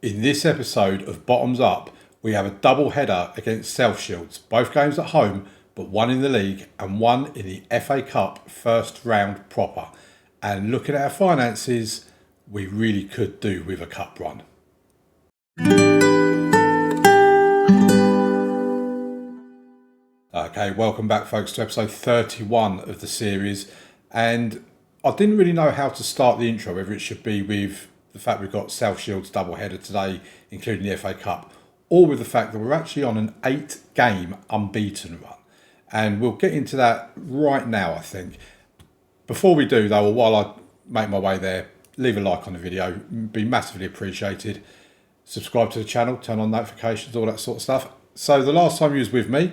In this episode of Bottoms Up, we have a double header against South Sheilds, both games at home, but one in the league and one in the FA Cup first round proper. And looking at our finances, we really could do with a cup run. Okay, welcome back folks to episode 31 of the series. And I didn't really know how to start the intro, whether it should be with the fact we've got South Sheilds double header today, including the FA Cup, or with the fact that we're actually on an 8-game unbeaten run. And we'll get into that right now, I think. Before we do though, or while I make my way there, leave a like on the video, be massively appreciated. Subscribe to the channel, turn on notifications, all that sort of stuff. So the last time you was with me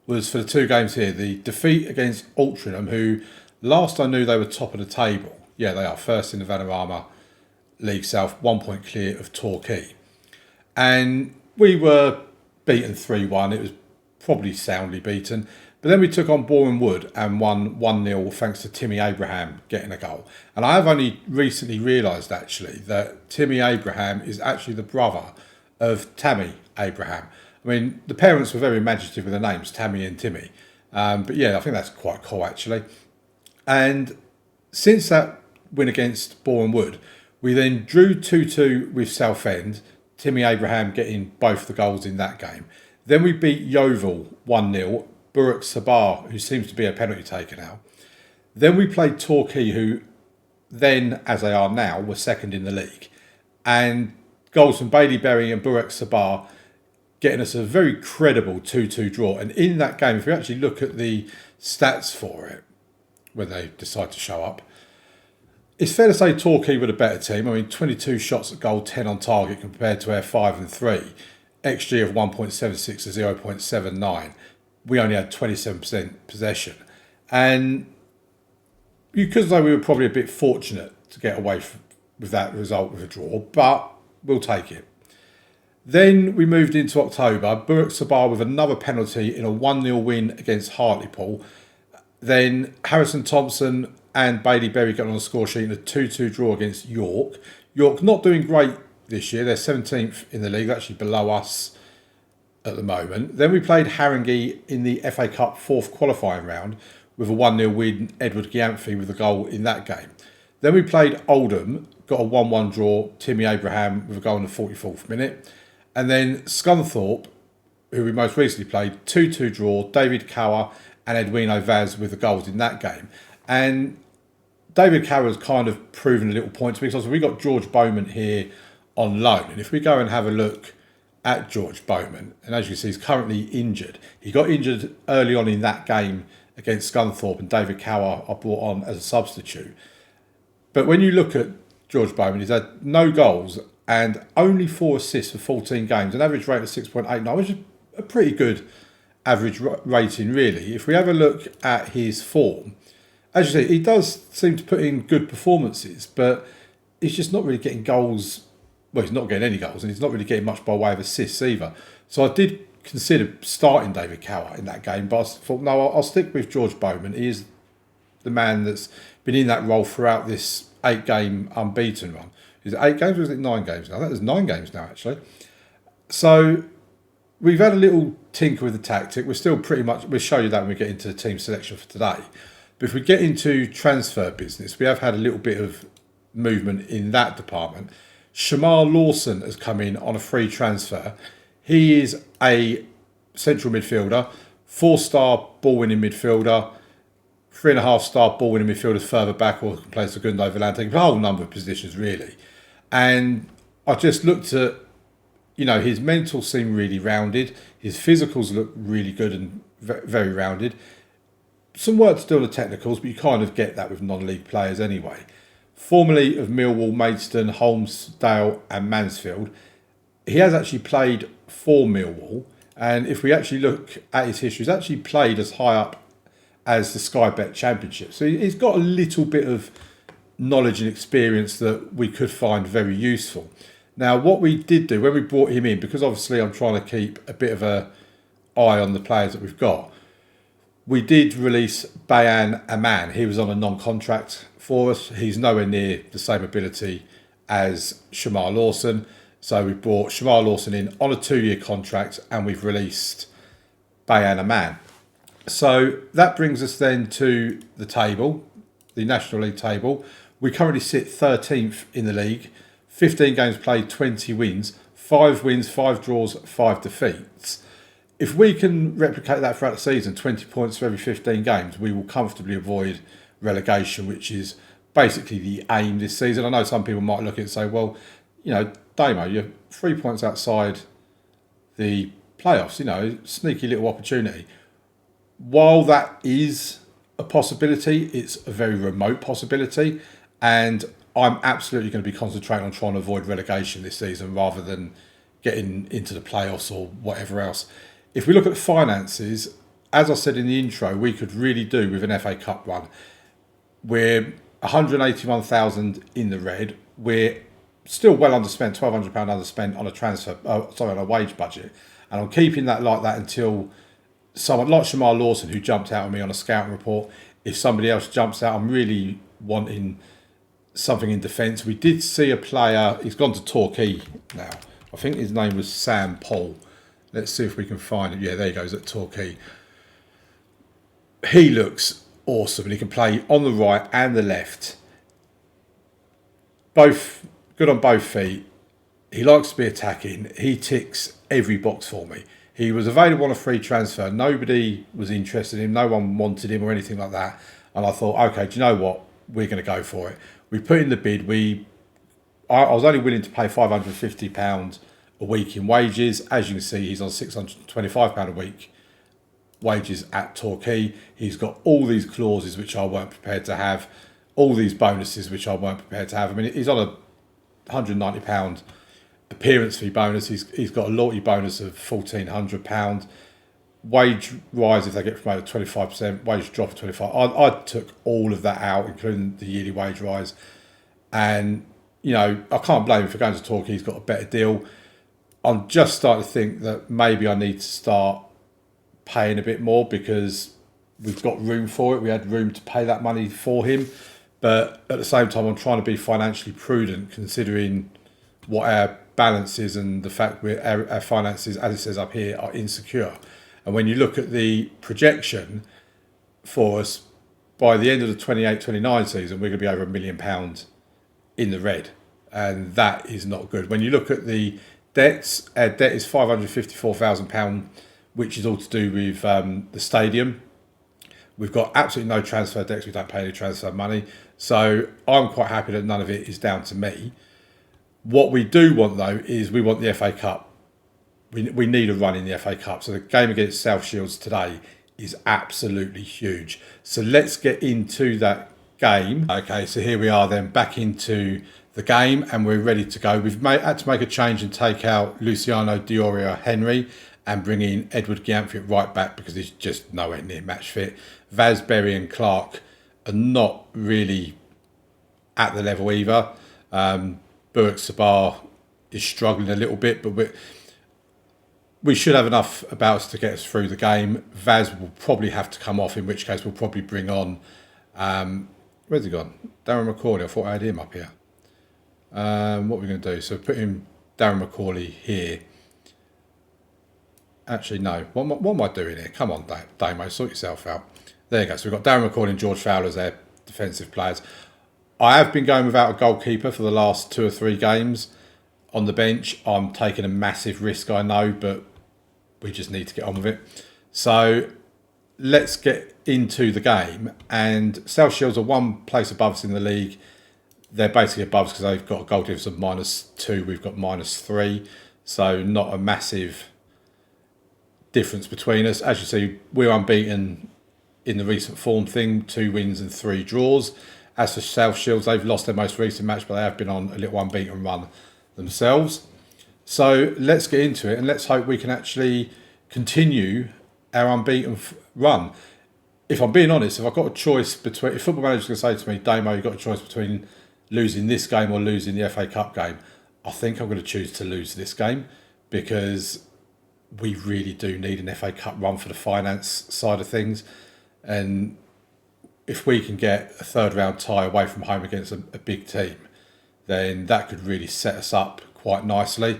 was for the two games here. The defeat against Altrincham, who last I knew they were top of the table. Yeah, they are first in the Vanarama League South, 1 point clear of Torquay. And we were beaten 3-1. It was probably soundly beaten. But then we took on Boreham Wood and won 1-0 thanks to Timmy Abraham getting a goal. And I have only recently realised actually that Timmy Abraham is actually the brother of Tammy Abraham. I mean, the parents were very imaginative with the names, Tammy and Timmy. But yeah, I think that's quite cool actually. And since that win against Boreham Wood, we then drew 2-2 with Southend, Timmy Abraham getting both the goals in that game. Then we beat Yeovil 1-0, Burak Sabah, who seems to be a penalty taker now. Then we played Torquay, who then, as they are now, were second in the league. And goals from Bailey Berry and Burak Sabah getting us a very credible 2-2 draw. And in that game, if we actually look at the stats for it, when they decide to show up, it's fair to say Torquay were the better team. I mean, 22 shots at goal, 10 on target compared to our 5 and 3. XG of 1.76 to 0.79. We only had 27% possession. And because though we were probably a bit fortunate to get away with that result with a draw, but we'll take it. Then we moved into October. Burak Sabah with another penalty in a 1-0 win against Hartlepool. Then Harrison Thompson and Bailey Berry got on the score sheet in a 2-2 draw against York. York not doing great this year. They're 17th in the league, actually below us at the moment. Then we played Haringey in the FA Cup fourth qualifying round with a 1-0 win, Edward Giamphy with a goal in that game. Then we played Oldham, got a 1-1 draw, Timmy Abraham with a goal in the 44th minute. And then Scunthorpe, who we most recently played, 2-2 draw, David Cower and Edwino Vaz with the goals in that game. And David Cower's kind of proven a little point to me because we got George Bowman here on loan. And if we go and have a look at George Bowman, and as you can see, he's currently injured. He got injured early on in that game against Scunthorpe, and David Cower I brought on as a substitute. But when you look at George Bowman, he's had no goals and only 4 assists for 14 games, an average rate of 6.89, which is a pretty good average rating, really. If we have a look at his form, as you see, he does seem to put in good performances, but he's just not really getting goals. Well, he's not getting any goals, and he's not really getting much by way of assists either. So I did consider starting David Cower in that game, but I thought, no, I'll stick with George Bowman. He is the man that's been in that role throughout this 8-game unbeaten run. Is it 8 games or is it 9 games now? That is 9 games now, actually. So we've had a little tinker with the tactic. We're still pretty much, we'll show you that when we get into the team selection for today. But if we get into transfer business, we have had a little bit of movement in that department. Shamar Lawson has come in on a free transfer. He is a central midfielder, 4-star ball-winning midfielder, 3.5-star ball-winning midfielders further back, or can play Segundo Volante, a whole number of positions really. And I just looked at, you know, his mentals seem really rounded. His physicals look really good and very rounded. Some work to do on the technicals, but you kind of get that with non-league players anyway. Formerly of Millwall, Maidstone, Holmesdale and Mansfield, he has actually played for Millwall. And if we actually look at his history, he's actually played as high up as the Sky Bet Championship. So he's got a little bit of knowledge and experience that we could find very useful. Now, what we did do when we brought him in, because obviously I'm trying to keep a bit of an eye on the players that we've got, we did release Bayan Aman. He was on a non-contract for us. He's nowhere near the same ability as Shamar Lawson. So we've brought Shamar Lawson in on a 2-year contract, and we've released Bayana Man. So that brings us then to the table, the National League table. We currently sit 13th in the league, 15 games played, 20 wins, 5 wins, 5 draws, 5 defeats. If we can replicate that throughout the season, 20 points for every 15 games, we will comfortably avoid relegation, which is basically the aim this season. I know some people might look at it and say, well, you know, Damo, you're 3 points outside the playoffs, you know, sneaky little opportunity. While that is a possibility, it's a very remote possibility, and I'm absolutely going to be concentrating on trying to avoid relegation this season rather than getting into the playoffs or whatever else. If we look at the finances, as I said in the intro, we could really do with an FA Cup run. We're 181,000 in the red. We're still well underspent, £1,200 underspent on a wage budget, and I'm keeping that like that until someone like Shamar Lawson, who jumped out at me on a scouting report. If somebody else jumps out, I'm really wanting something in defence. We did see a player, he's gone to Torquay now. I think his name was Sam Paul. Let's see if we can find him. Yeah, there he goes at Torquay. He looks awesome, and he can play on the right and the left. Both good on both feet. He likes to be attacking. He ticks every box for me. He was available on a free transfer. Nobody was interested in him. No one wanted him or anything like that. And I thought, okay, do you know what? We're going to go for it. We put in the bid. I was only willing to pay £550 a week in wages. As you can see, he's on £625 a week wages at Torquay. He's got all these clauses which I weren't prepared to have, all these bonuses which I weren't prepared to have. I mean, he's on a £190 appearance fee bonus. He's got a loyalty bonus of £1,400. Wage rise if they get promoted 25%. Wage drop of 25%. I took all of that out, including the yearly wage rise. And you know, I can't blame him for going to Torquay. He's got a better deal. I'm just starting to think that maybe I need to start paying a bit more because we've got room for it. We had room to pay that money for him. But at the same time, I'm trying to be financially prudent considering what our balance is and the fact our finances, as it says up here, are insecure. And when you look at the projection for us, by the end of the 28-29 season, we're going to be over £1 million in the red. And that is not good. When you look at the debts, our debt is £554,000, which is all to do with the stadium. We've got absolutely no transfer debts. We don't pay any transfer money. So I'm quite happy that none of it is down to me. What we do want, though, is we want the FA Cup. We need a run in the FA Cup. So the game against South Sheilds today is absolutely huge. So let's get into that game. Okay, so here we are then back into the game and we're ready to go. We've had to make a change and take out Luciano Dioria Henry and bring in Edward Giamfi right back because he's just nowhere near match fit. Vaz, Berry and Clark are not really at the level either. Burak Sabah is struggling a little bit, but we should have enough about us to get us through the game. Vaz will probably have to come off, in which case we'll probably bring on... where's he gone? Darren McCauley. I thought I had him up here. What are we going to do? So put him, Darren McCauley, here. Actually, no. What am I doing here? Come on, Damo, sort yourself out. There you go. So we've got Darren McCauley and George Fowler as their defensive players. I have been going without a goalkeeper for the last 2 or 3 games on the bench. I'm taking a massive risk, I know, but we just need to get on with it. So let's get into the game. And South Sheilds are one place above us in the league. They're basically above us because they've got a goal difference of -2. We've got -3. So not a massive difference between us. As you see, we're unbeaten in the recent form thing, 2 wins and 3 draws. As for South Sheilds, they've lost their most recent match, but they have been on a little unbeaten run themselves. So let's get into it and let's hope we can actually continue our unbeaten run. If I'm being honest, if I've got a choice between... If Football Manager's going to say to me, Damo, you've got a choice between losing this game or losing the FA Cup game, I think I'm going to choose to lose this game because we really do need an FA Cup run for the finance side of things. And if we can get a 3rd round tie away from home against a big team, then that could really set us up quite nicely.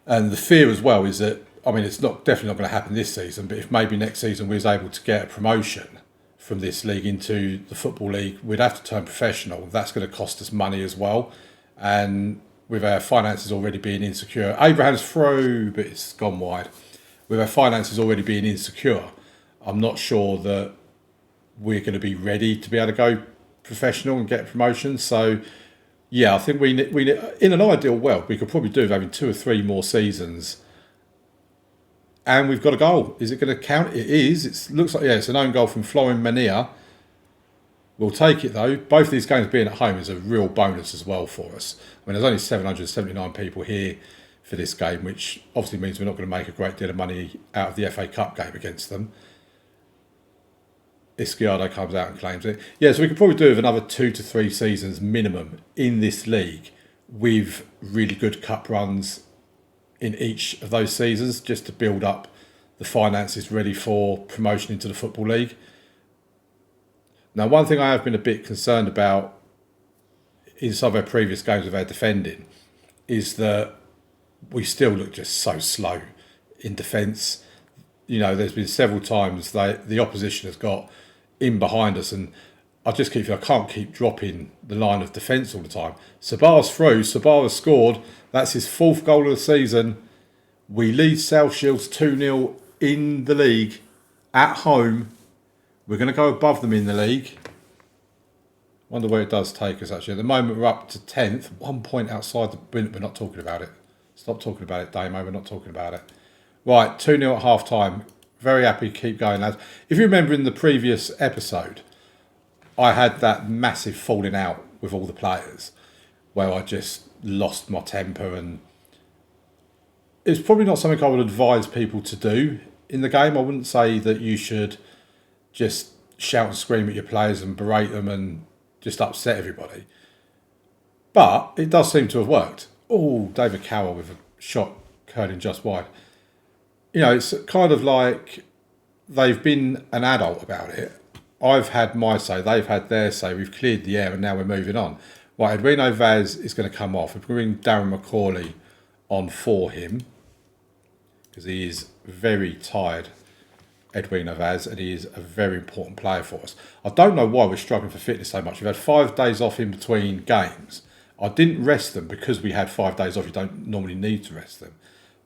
And the fear as well is that, I mean, it's definitely not going to happen this season, but if maybe next season we was able to get a promotion from this league into the Football League, we'd have to turn professional. That's going to cost us money as well. And with our finances already being insecure, Abraham's through, but it's gone wide. With our finances already being insecure, I'm not sure that we're going to be ready to be able to go professional and get promotion. So, yeah, I think we in an ideal world, we could probably do with having 2 or 3 more seasons. And we've got a goal. Is it going to count? It is. It looks like, yeah, it's an own goal from Florin Mania. We'll take it, though. Both of these games being at home is a real bonus as well for us. I mean, there's only 779 people here for this game, which obviously means we're not going to make a great deal of money out of the FA Cup game against them. Ischiardo comes out and claims it. Yeah, so we could probably do with another 2 to 3 seasons minimum in this league with really good cup runs in each of those seasons, just to build up the finances ready for promotion into the Football League. Now, one thing I have been a bit concerned about in some of our previous games of our defending is that we still look just so slow in defence. You know, there's been several times the opposition has got in behind us, and I just keep feeling I can't keep dropping the line of defence all the time. Sabah's through. Sabah has scored. That's his 4th goal of the season. We lead South Sheilds 2-0 in the league at home. We're going to go above them in the league. Wonder where it does take us, actually. At the moment, we're up to 10th. 1 point outside the... We're not talking about it. Stop talking about it, Damo. We're not talking about it. Right, 2-0 at half-time. Very happy. Keep going, lads. If you remember in the previous episode, I had that massive falling out with all the players where I just lost my temper, and it's probably not something I would advise people to do in the game. I wouldn't say that you should just shout and scream at your players and berate them and just upset everybody. But it does seem to have worked. Oh, David Cowell with a shot curling just wide. You know, it's kind of like they've been an adult about it. I've had my say, they've had their say, we've cleared the air and now we're moving on. Right, Edwino Vaz is going to come off. We're bringing Darren Macaulay on for him because he is very tired, Edwino Vaz, and he is a very important player for us. I don't know why we're struggling for fitness so much. We've had 5 days off in between games. I didn't rest them because we had 5 days off. You don't normally need to rest them.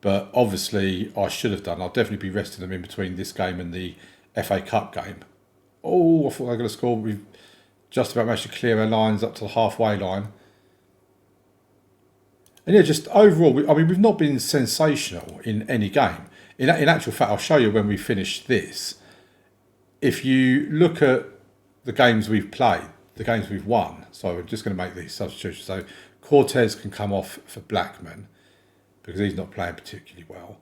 But obviously I should have done. I'll definitely be resting them in between this game and the FA Cup game. Oh, I thought they were going to score. We've just about managed to clear our lines up to the halfway line. And yeah, just overall, we've not been sensational in any game. In actual fact, I'll show you when we finish this. If you look at the games we've played, the games we've won, so we're just going to make these substitutions. So Cortez can come off for Blackman because he's not playing particularly well.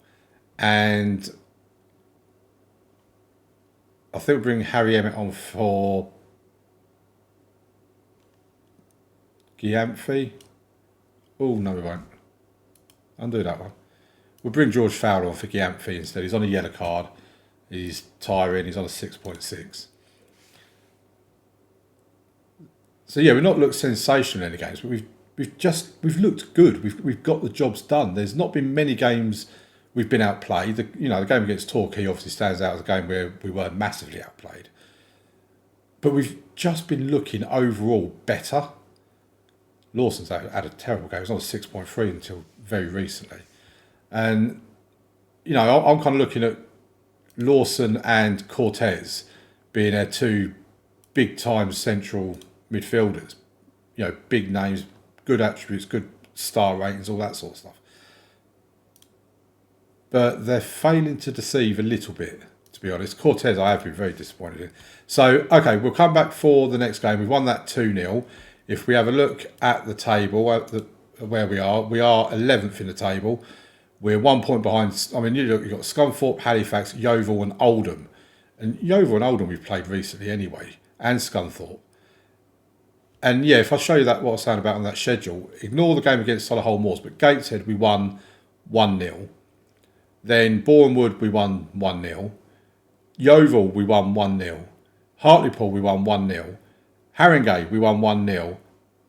And I think we'll bring Harry Emmett on for Giampfi. Oh, no, we won't. Undo that one. We'll bring George Fowler on for Giampfi instead. He's on a yellow card. He's tiring. He's on a 6.6. So yeah, we've not looked sensational in any games, but we've looked good. We've got the jobs done. There's not been many games we've been outplayed. The game against Torquay obviously stands out as a game where we were massively outplayed. But we've just been looking overall better. Lawson's had a terrible game. It was on a 6.3 until very recently. And, I'm kind of looking at Lawson and Cortez being our 2 big-time central midfielders. Big names, good attributes, good star ratings, all that sort of stuff. But they're failing to deceive a little bit, to be honest. Cortez, I have been very disappointed in. So, okay, we'll come back for the next game. We've won that 2-0. If we have a look at the table, where we are 11th in the table. We're 1 point behind. I mean, you've got Scunthorpe, Halifax, Yeovil and Oldham. And Yeovil and Oldham we've played recently anyway, and Scunthorpe. And yeah, if I show you what I was saying about on that schedule, ignore the game against Solihull Moors, but Gateshead we won 1-0. Then Bournemouth we won 1-0. Yeovil we won 1-0. Hartlepool we won 1-0. Haringey we won 1-0.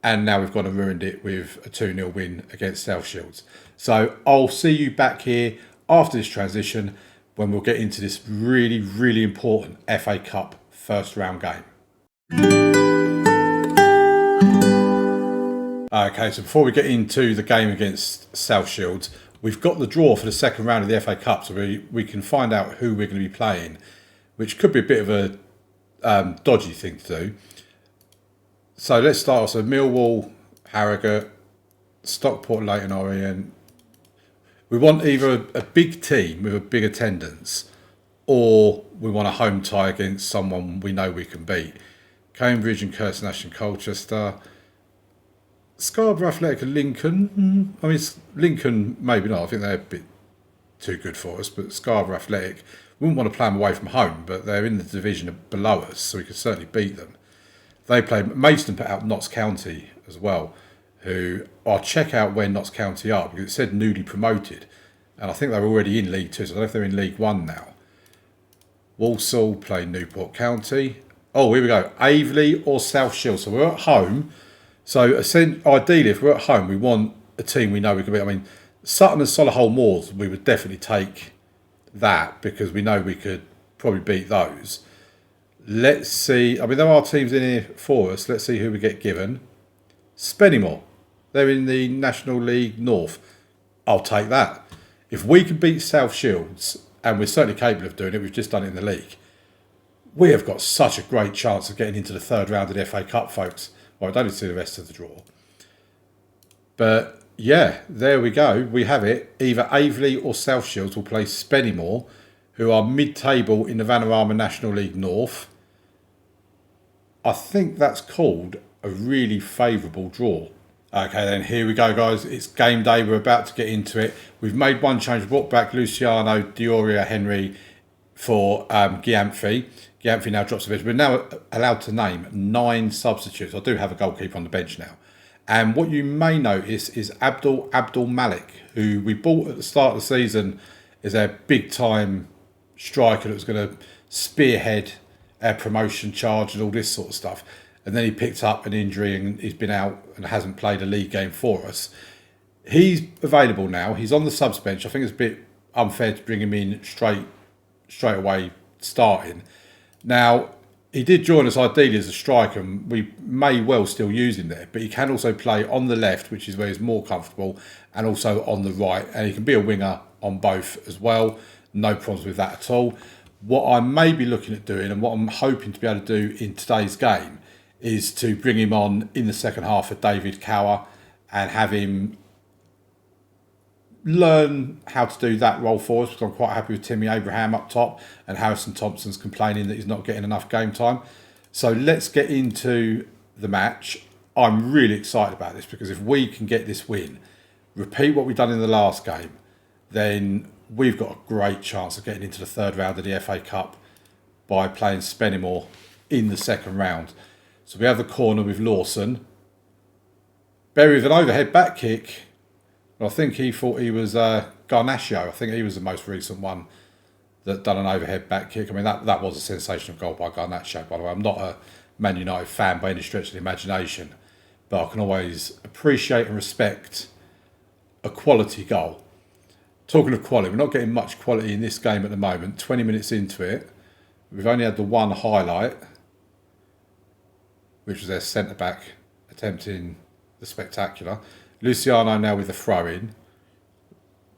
and now we've gone and ruined it with a 2-0 win against South Sheilds. So I'll see you back here after this transition when we'll get into this really, really important FA Cup first round game. Okay, so before we get into the game against South Sheilds, we've got the draw for the second round of the FA Cup, so we can find out who we're going to be playing, which could be a bit of a dodgy thing to do. So let's start off. So Millwall, Harrogate, Stockport, Leyton Orient. We want either a big team with a big attendance, or we want a home tie against someone we know we can beat. Cambridge and Kirsten Colchester. Scarborough Athletic and Lincoln. I mean, Lincoln, maybe not. I think they're a bit too good for us. But Scarborough Athletic, we wouldn't want to play them away from home, but they're in the division below us, so we could certainly beat them. They play. Maidstone put out Notts County as well, who I'll check out where Notts County are, because it said newly promoted. And I think they're already in League 2, so I don't know if they're in League 1 now. Walsall play Newport County. Oh, here we go. Aveley or South Sheilds. So we're at home. So ideally, if we're at home, we want a team we know we can beat. I mean, Sutton and Solihull Moors, we would definitely take that because we know we could probably beat those. Let's see. I mean, there are teams in here for us. Let's see who we get given. Spennymoor. They're in the National League North. I'll take that. If we can beat South Sheilds, and we're certainly capable of doing it, we've just done it in the league, we have got such a great chance of getting into the third round of the FA Cup, folks. Well, I don't need to see the rest of the draw. But yeah, there we go. We have it. Either Aveley or South Sheilds will play Spennymoor, who are mid-table in the Vanarama National League North. I think that's called a really favourable draw. Okay, then here we go, guys. It's game day. We're about to get into it. We've made one change. We brought back Luciano Dioria Henry for Giampfi. Giampfi now drops the bench. We're now allowed to name 9 substitutes. I do have a goalkeeper on the bench now. And what you may notice is Abdul Malik, who we bought at the start of the season as a big-time striker that was going to spearhead our promotion charge and all this sort of stuff. And then he picked up an injury and he's been out and hasn't played a league game for us. He's available now. He's on the subs bench. I think it's a bit unfair to bring him in straight away starting. Now, he did join us ideally as a striker, and we may well still use him there, but he can also play on the left, which is where he's more comfortable, and also on the right, and he can be a winger on both as well. No problems with that at all. What I may be looking at doing, and what I'm hoping to be able to do in today's game, is to bring him on in the second half for David Cower and have him learn how to do that role for us, because I'm quite happy with Timmy Abraham up top, and Harrison Thompson's complaining that he's not getting enough game time. So let's get into the match. I'm really excited about this, because if we can get this win, repeat what we've done in the last game, then we've got a great chance of getting into the third round of the FA Cup by playing Spennymoor in the second round. So we have the corner with Lawson. Berry with an overhead back kick. I think he thought he was Garnaccio. I think he was the most recent one that done an overhead back kick. I mean, that was a sensational goal by Garnaccio, by the way. I'm not a Man United fan by any stretch of the imagination, but I can always appreciate and respect a quality goal. Talking of quality, we're not getting much quality in this game at the moment. 20 minutes into it, we've only had the one highlight, which was their centre-back attempting the spectacular. Luciano now with the throw-in.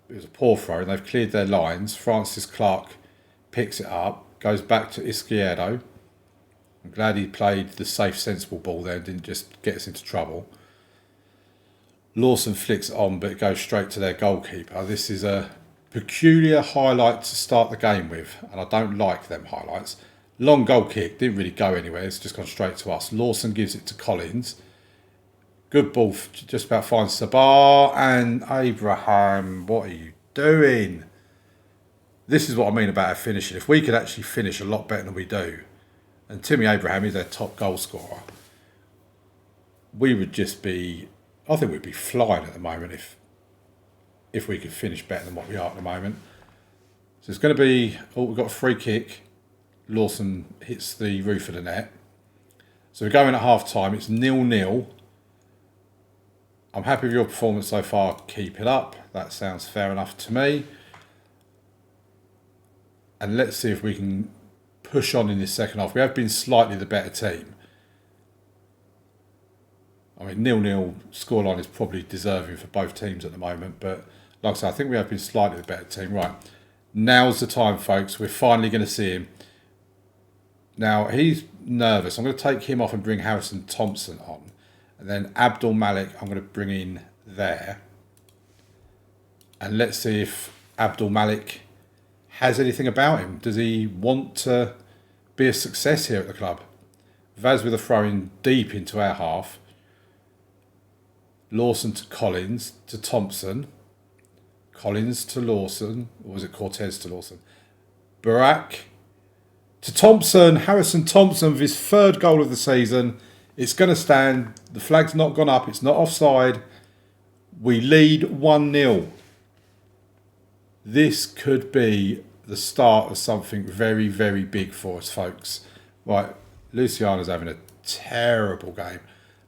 It was a poor throw, and they've cleared their lines. Francis Clark picks it up, goes back to Izquierdo. I'm glad he played the safe, sensible ball there and didn't just get us into trouble. Lawson flicks it on, but it goes straight to their goalkeeper. This is a peculiar highlight to start the game with, and I don't like them highlights. Long goal kick, didn't really go anywhere, it's just gone straight to us. Lawson gives it to Collins. Good ball, just about finds Sabah, and Abraham, what are you doing? This is what I mean about our finishing. If we could actually finish a lot better than we do, and Timmy Abraham is their top goal scorer, we would just be, I think we'd be flying at the moment if we could finish better than what we are at the moment. So it's going to be, we've got a free kick. Lawson hits the roof of the net. So we're going at half time. It's 0-0. I'm happy with your performance so far. Keep it up. That sounds fair enough to me. And let's see if we can push on in this second half. We have been slightly the better team. I mean, 0-0 scoreline is probably deserving for both teams at the moment. But like I said, I think we have been slightly the better team. Right, now's the time, folks. We're finally going to see him. Now, he's nervous. I'm going to take him off and bring Harrison Thompson on. And then Abdul Malik, I'm going to bring in there. And let's see if Abdul Malik has anything about him. Does he want to be a success here at the club? Vaz with a throw in deep into our half. Lawson to Collins to Thompson. Collins to Lawson. Or was it Cortez to Lawson? Barak to Thompson. Harrison Thompson with his third goal of the season. It's going to stand. The flag's not gone up. It's not offside. We lead 1-0. This could be the start of something very, very big for us, folks. Right, Luciano's having a terrible game.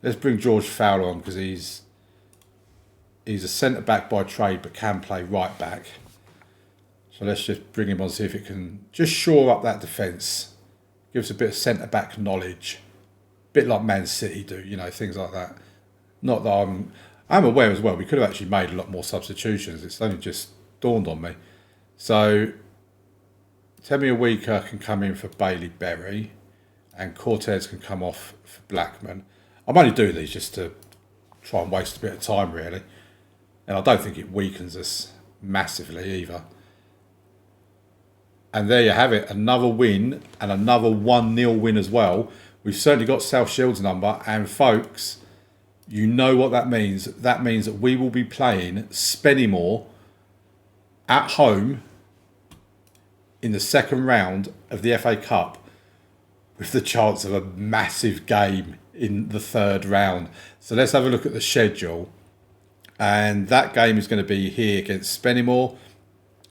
Let's bring George Fowler on because he's a centre-back by trade but can play right-back. So let's just bring him on, see if it can just shore up that defence. Give us a bit of centre-back knowledge. Bit like Man City do, you know, things like that. Not that I'm aware as well, we could have actually made a lot more substitutions. It's only just dawned on me. So, Temi Awika can come in for Bailey Berry and Cortez can come off for Blackman. I'm only doing these just to try and waste a bit of time, really. And I don't think it weakens us massively either. And there you have it, another win and another 1-0 win as well. We've certainly got South Sheilds' number, and folks, you know what that means. That means that we will be playing Spennymoor at home in the second round of the FA Cup with the chance of a massive game in the third round. So let's have a look at the schedule. And that game is going to be here against Spennymoor.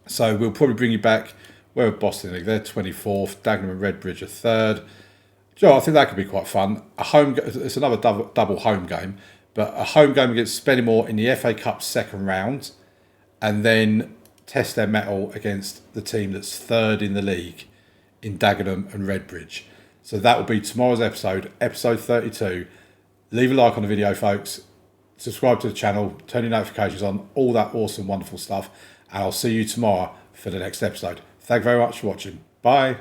So we'll probably bring you back. Where are Boston League? They're 24th. Dagenham and Redbridge are 3rd. Joe, I think that could be quite fun. It's another double home game, but a home game against Spennymoor in the FA Cup second round, and then test their mettle against the team that's 3rd in the league in Dagenham and Redbridge. So that will be tomorrow's episode 32. Leave a like on the video, folks. Subscribe to the channel, turn your notifications on, all that awesome, wonderful stuff. And I'll see you tomorrow for the next episode. Thank you very much for watching. Bye.